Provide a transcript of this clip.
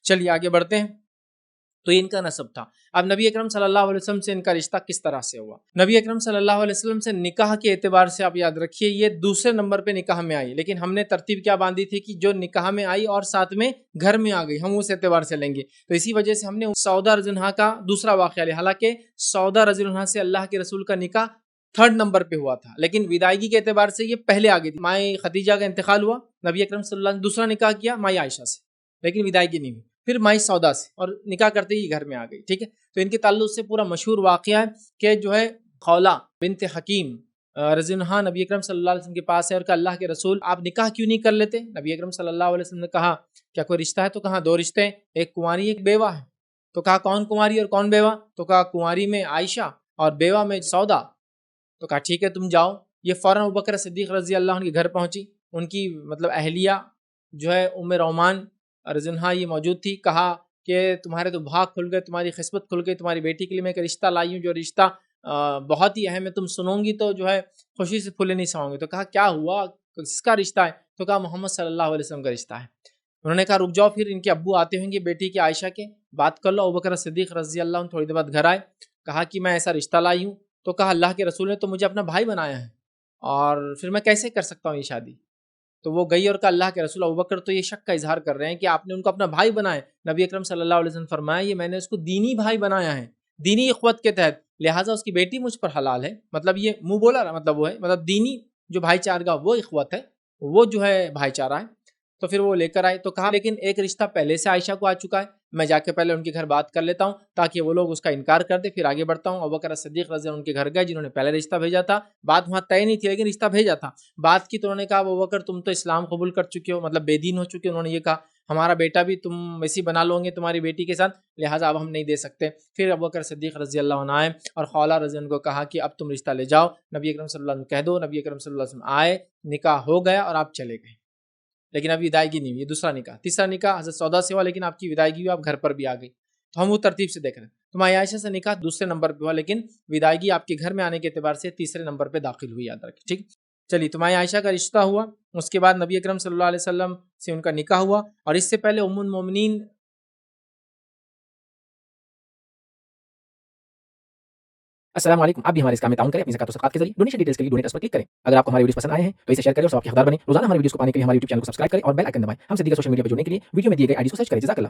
چلیے آگے بڑھتے ہیں. تو یہ ان کا نسب تھا. اب نبی اکرم صلی اللہ علیہ وسلم سے ان کا رشتہ کس طرح سے ہوا؟ نبی اکرم صلی اللہ علیہ وسلم سے نکاح کے اعتبار سے آپ یاد رکھیے یہ دوسرے نمبر پہ نکاح میں آئی، لیکن ہم نے ترتیب کیا باندھی تھی کہ جو نکاح میں آئی اور ساتھ میں گھر میں آ گئی ہم اس اعتبار سے لیں گے. تو اسی وجہ سے ہم نے سودا رضی اللہ عنہا کا دوسرا واقعہ لیا، حالانکہ سودا رضی اللہ عنہا سے اللہ کے رسول کا نکاح تھرڈ نمبر پہ ہوا تھا، لیکن ودائیگی کے اعتبار سے یہ پہلے آ گئی تھی. مائیں خدیجہ کا انتقال ہوا، نبی اکرم صلی اللہ علیہ وسلم نے دوسرا نکاح کیا مائیں عائشہ سے، لیکن ودائیگی نہیں ہوئی. پھر مائی سودا سے، اور نکاح کرتے ہی گھر میں آ گئی. ٹھیک ہے. تو ان کے تعلق سے پورا مشہور واقعہ ہے کہ جو ہے خولہ بنت حکیم رضی اللہ عنہا نبی اکرم صلی اللہ علیہ وسلم کے پاس ہے اور کہا اللہ کے رسول آپ نکاح کیوں نہیں کر لیتے؟ نبی اکرم صلی اللہ علیہ وسلم نے کہا کیا کوئی رشتہ ہے؟ تو کہا دو رشتے ہیں، ایک کنواری ایک بیوہ ہے. تو کہا کون کنواری اور کون بیوہ؟ تو کہا کنواری میں عائشہ اور بیوہ میں سودا. تو کہا ٹھیک ہے تم جاؤ. یہ فوراً ابوبکر صدیق رضی اللہ عنہ کے گھر پہنچی. ان کی مطلب اہلیہ جو ہے ام رومان رضی اللہ عنہا یہ موجود تھی. کہا کہ تمہارے تو بھاگ کھل گئے، تمہاری قسمت کھل گئی، تمہاری بیٹی کے لیے میں ایک رشتہ لائی ہوں جو رشتہ بہت ہی اہم ہے، تم سنوں گی تو جو ہے خوشی سے پھولے نہیں سماؤ گے. تو کہا کیا ہوا، کس کا رشتہ ہے؟ تو کہا محمد صلی اللہ علیہ وسلم کا رشتہ ہے. انہوں نے کہا رک جاؤ، پھر ان کے ابو آتے ہوں گے بیٹی کے عائشہ کے، بات کر لو. ابوبکر صدیق رضی اللہ عنہ تھوڑی دیر بعد گھر آئے. کہا کہ میں ایسا رشتہ لائی ہوں. تو کہا اللہ کے رسول نے تو مجھے اپنا بھائی بنایا ہے، اور پھر میں کیسے کر سکتا ہوں یہ شادی؟ تو وہ گئی اور کہا اللہ کے رسول ابوبکر تو یہ شک کا اظہار کر رہے ہیں کہ آپ نے ان کو اپنا بھائی بنایا. نبی اکرم صلی اللہ علیہ وسلم فرمایا یہ میں نے اس کو دینی بھائی بنایا ہے، دینی اخوت کے تحت، لہٰذا اس کی بیٹی مجھ پر حلال ہے. مطلب یہ منہ بولا رہا، مطلب وہ ہے مطلب دینی جو بھائی چارہ وہ اخوت ہے، وہ جو ہے بھائی چارہ ہے. تو پھر وہ لے کر آئے. تو کہا لیکن ایک رشتہ پہلے سے عائشہ کو آ چکا ہے، میں جا کے پہلے ان کے گھر بات کر لیتا ہوں تاکہ وہ لوگ اس کا انکار کر دیں، پھر آگے بڑھتا ہوں. ابوبکر صدیق رضی اللہ عنہ ان کے گھر گئے جنہوں نے پہلے رشتہ بھیجا تھا. بات وہاں طے نہیں تھی لیکن رشتہ بھیجا تھا. بات کی تو انہوں نے کہا ابوبکر تم تو اسلام قبول کر چکے ہو، مطلب بے دین ہو چکے. انہوں نے یہ کہا ہمارا بیٹا بھی تم ویسی بنا لو گے تمہاری بیٹی کے ساتھ، لہٰذا اب ہم نہیں دے سکتے. پھر ابوبکر صدیق رضی اللہ عنہ آئے اور خولہ رضی اللہ عنہ کو کہا کہ اب تم رشتہ لے جاؤ، نبی اکرم صلی اللہ علیہ وسلم کہہ دو. نبی اکرم صلی اللہ علیہ وسلم آئے، نکاح ہو گیا اور آپ چلے گئے. لیکن ابھی ودائیگی نہیں ہوئی. یہ دوسرا نکاح. تیسرا نکاح حضرت سودا سے ہوا لیکن آپ کی ودائیگی ہوئی، آپ گھر پر بھی آ گئی. تو ہم وہ ترتیب سے دیکھ رہے ہیں. تو ماں عائشہ سے نکاح دوسرے نمبر پہ ہوا لیکن ودائیگی آپ کے گھر میں آنے کے اعتبار سے تیسرے نمبر پہ داخل ہوئی، یاد رکھیں. ٹھیک. چلیے تو ماں عائشہ کا رشتہ ہوا، اس کے بعد نبی اکرم صلی اللہ علیہ وسلم سے ان کا نکاح ہوا. اور اس سے پہلے ام المومنین السلام علیکم. آپ بھی ہمارے اس کام میں تعاون کریں اپنی زکات و صدقات کے ذریعے. ڈونیشن ڈیٹیلز کے لیے ڈونیٹ پر کلک کریں. اگر آپ کو ہمارے ویڈیوز پسند آئے ہیں تو اسے شیئر کریں اور ثواب کے حقدار بنیں. روزانہ ہمارے ویڈیوز کو پانے کے لیے ہمارے یوٹیوب چینل کو سبسکرائب کریں اور بیل آئکن دبائیں. ہم سے دیگر سوشل میڈیا پر جڑنے کے لیے ویڈیو میں دیے گئے آئی ڈی کو سرچ کریں. جزاک اللہ.